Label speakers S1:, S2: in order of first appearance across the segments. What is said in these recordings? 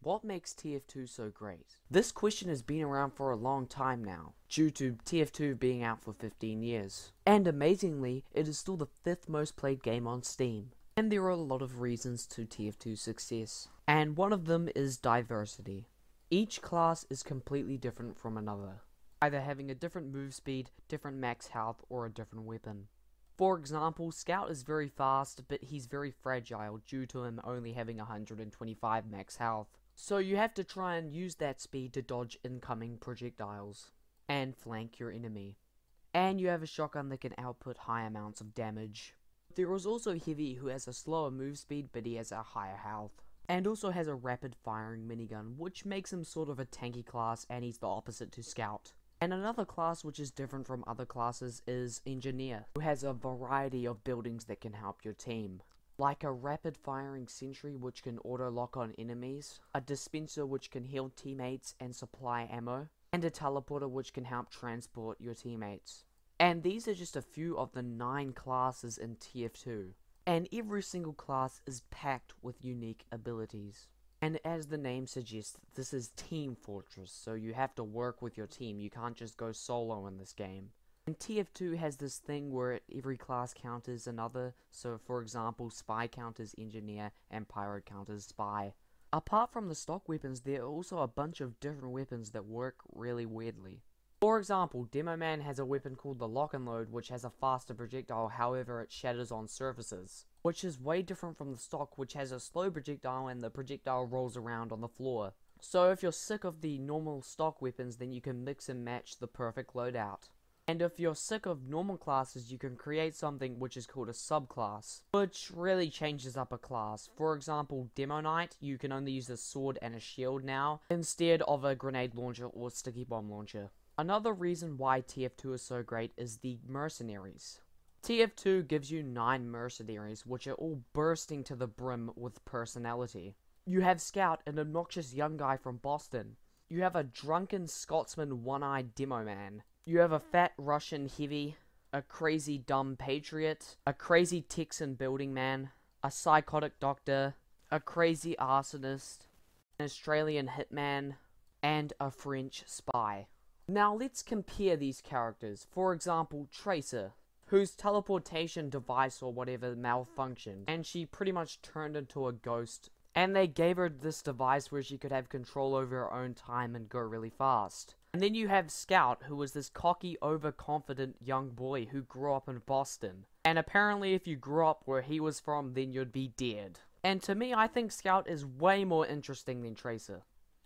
S1: What makes Tf2 so great? This question has been around for a long time now, due to Tf2 being out for 15 years. And amazingly, it is still the 5th most played game on Steam. And there are a lot of reasons to Tf2's success. And one of them is diversity. Each class is completely different from another, either having a different move speed, different max health, or a different weapon. For example, Scout is very fast, but he's very fragile due to him only having 125 max health. So you have to try and use that speed to dodge incoming projectiles and flank your enemy. And you have a shotgun that can output high amounts of damage. There is also Heavy, who has a slower move speed but he has a higher health. And also has a rapid firing minigun, which makes him sort of a tanky class, and he's the opposite to Scout. And another class which is different from other classes is Engineer, who has a variety of buildings that can help your team. Like a rapid firing sentry which can auto lock on enemies, a dispenser which can heal teammates and supply ammo, and a teleporter which can help transport your teammates. And these are just a few of the 9 classes in Tf2, and every single class is packed with unique abilities. And as the name suggests, this is Team Fortress, so you have to work with your team, you can't just go solo in this game. And Tf2 has this thing where every class counters another, so for example, Spy counters Engineer and Pyro counters Spy. Apart from the stock weapons, there are also a bunch of different weapons that work really weirdly. For example, Demo Man has a weapon called the Lock and Load, which has a faster projectile, however it shatters on surfaces, which is way different from the stock, which has a slow projectile and the projectile rolls around on the floor. So if you're sick of the normal stock weapons, then you can mix and match the perfect loadout. And if you're sick of normal classes, you can create something which is called a subclass, which really changes up a class. For example, Demo Knight, you can only use a sword and a shield now, instead of a grenade launcher or sticky bomb launcher. Another reason why Tf2 is so great is the mercenaries. Tf2 gives you 9 mercenaries, which are all bursting to the brim with personality. You have Scout, an obnoxious young guy from Boston. You have a drunken Scotsman one-eyed Demo Man. You have a fat Russian Heavy, a crazy dumb Patriot, a crazy Texan building man, a psychotic doctor, a crazy arsonist, an Australian hitman, and a French spy. Now let's compare these characters. For example, Tracer, whose teleportation device or whatever malfunctioned, and she pretty much turned into a ghost. And they gave her this device where she could have control over her own time and go really fast. And then you have Scout, who was this cocky, overconfident young boy who grew up in Boston. And apparently if you grew up where he was from, then you'd be dead. And to me, I think Scout is way more interesting than Tracer.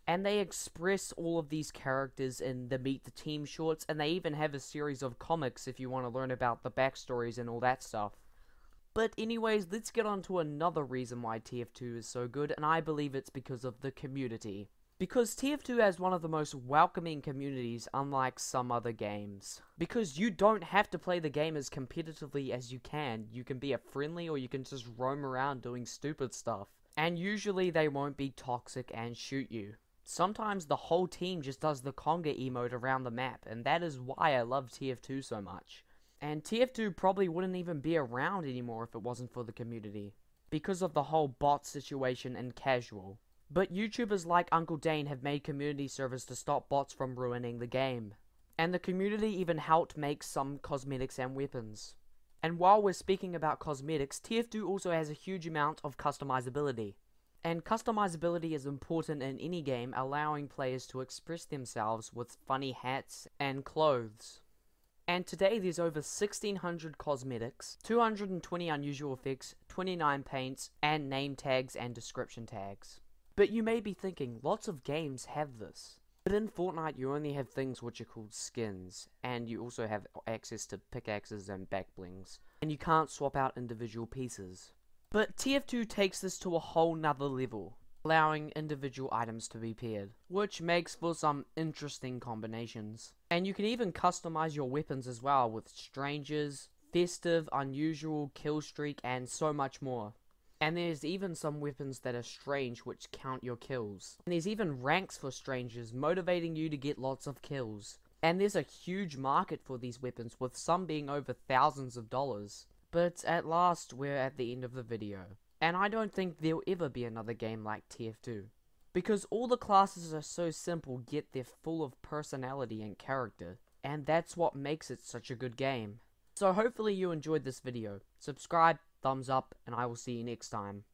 S1: And they express all of these characters in the Meet the Team shorts, and they even have a series of comics if you want to learn about the backstories and all that stuff. But anyways, let's get on to another reason why Tf2 is so good, and I believe it's because of the community. Because Tf2 has one of the most welcoming communities, unlike some other games. Because you don't have to play the game as competitively as you can be a friendly or you can just roam around doing stupid stuff. And usually they won't be toxic and shoot you. Sometimes the whole team just does the conga emote around the map, and that is why I love Tf2 so much. And Tf2 probably wouldn't even be around anymore if it wasn't for the community, because of the whole bot situation and casual. But YouTubers like Uncle Dane have made community servers to stop bots from ruining the game. And the community even helped make some cosmetics and weapons. And while we're speaking about cosmetics, Tf2 also has a huge amount of customizability. And customizability is important in any game, allowing players to express themselves with funny hats and clothes. And today there's over 1600 cosmetics, 220 unusual effects, 29 paints, and name tags and description tags. But you may be thinking, lots of games have this. But in Fortnite you only have things which are called skins, and you also have access to pickaxes and backblings, and you can't swap out individual pieces. But Tf2 takes this to a whole nother level, allowing individual items to be paired, which makes for some interesting combinations. And you can even customize your weapons as well with strangers, festive, unusual, kill streak, and so much more. And there's even some weapons that are strange which count your kills. And there's even ranks for strangers, motivating you to get lots of kills. And there's a huge market for these weapons, with some being over thousands of dollars. But at last, we're at the end of the video. And I don't think there'll ever be another game like Tf2. Because all the classes are so simple, yet they're full of personality and character. And that's what makes it such a good game. So hopefully you enjoyed this video. Subscribe, thumbs up, and I will see you next time.